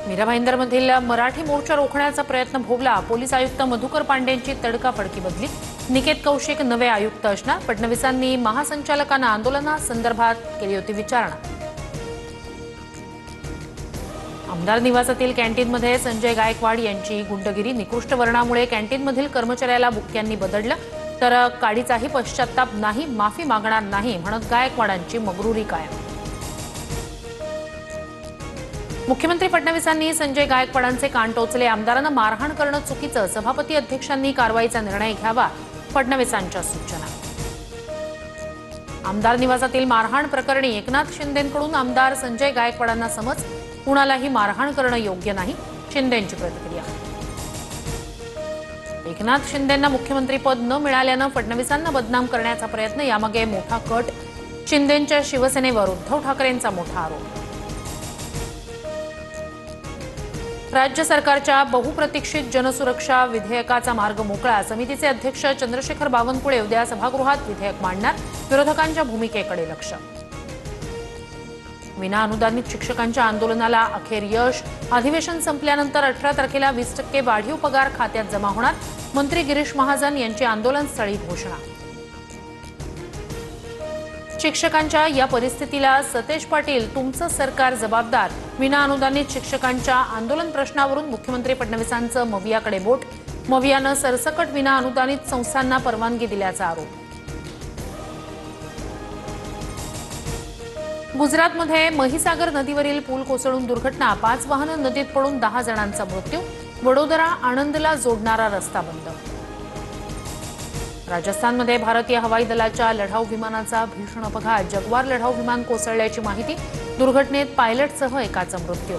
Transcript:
मीरा भाईंदरमधील मराठी मोर्चा रोखण्याचा प्रयत्न भोगला। पोलीस आयुक्त मधुकर पांडेंची तडकाफडकी बदली। निकेत कौशिक नवे आयुक्त असणार। फडणवीसांनी महासंचालकांना आंदोलनासंदर्भात केली होती विचारणा। आमदार निवासातील कॅन्टीनमध्ये संजय गायकवाड यांची गुंडगिरी। निकृष्ट वर्णामुळे कॅन्टीनमधील कर्मचाऱ्याला बुक्क्यांनी बदडलं, तर काडीचाही पश्चाताप नाही, माफी मागणार नाही म्हणत गायकवाडांची मगरुरी कायम। मुख्यमंत्री फडणवीसांनी संजय गायकवाडांचे कान टोचले। आमदारांना मारहाण करणं चुकीचं, सभापती अध्यक्षांनी कारवाईचा निर्णय घ्यावा, फडणवीसांच्या सूचना। आमदार निवासातील मारहाण प्रकरणी एकनाथ शिंदेंकडून आमदार संजय गायकवाडांना समज। कुणालाही मारहाण करणं योग्य नाही, शिंदेंची प्रतिक्रिया। एकनाथ शिंदेंना मुख्यमंत्रीपद न मिळाल्यानं फडणवीसांना बदनाम करण्याचा प्रयत्न, यामागे मोठा कट। शिंदेंच्या शिवसेनेवर उद्धव ठाकरेंचा मोठा आरोप। राज्य सरकारच्या बहुप्रतीक्षित जनसुरक्षा विधेयकाचा मार्ग मोकळा। समितीचे अध्यक्ष चंद्रशेखर बावनकुळे उद्या सभागृहात विधेयक मांडणार। विरोधकांच्या भूमिकेकडे लक्ष। विना अनुदानित शिक्षकांच्या आंदोलनाला अखेर यश। अधिवेशन संपल्यानंतर 18 तारखेला 20% वाढीव पगार खात्यात जमा होणार। मंत्री गिरीश महाजन यांची आंदोलनस्थळी घोषणा। शिक्षकांच्या या परिस्थितीला सतेज पाटील, तुमचं सरकार जबाबदार। विना अनुदानित शिक्षकांच्या आंदोलन प्रश्नावरून मुख्यमंत्री फडणवीसांचं मवियाकडे बोट। मवियानं सरसकट विना अनुदानित संस्थांना परवानगी दिल्याचा आरोप। गुजरातमध्ये महिसागर नदीवरील पूल कोसळून दुर्घटना। 5 वाहनं नदीत पडून 10 जणांचा मृत्यू। वडोदरा आनंदला जोडणारा रस्ता बंद। राजस्थानमध्ये भारतीय हवाई दलाच्या लढाऊ विमानाचा भीषण अपघात। जगवार लढाऊ विमान कोसळल्याची माहिती। दुर्घटनेत पायलटसह एकाचा मृत्यू।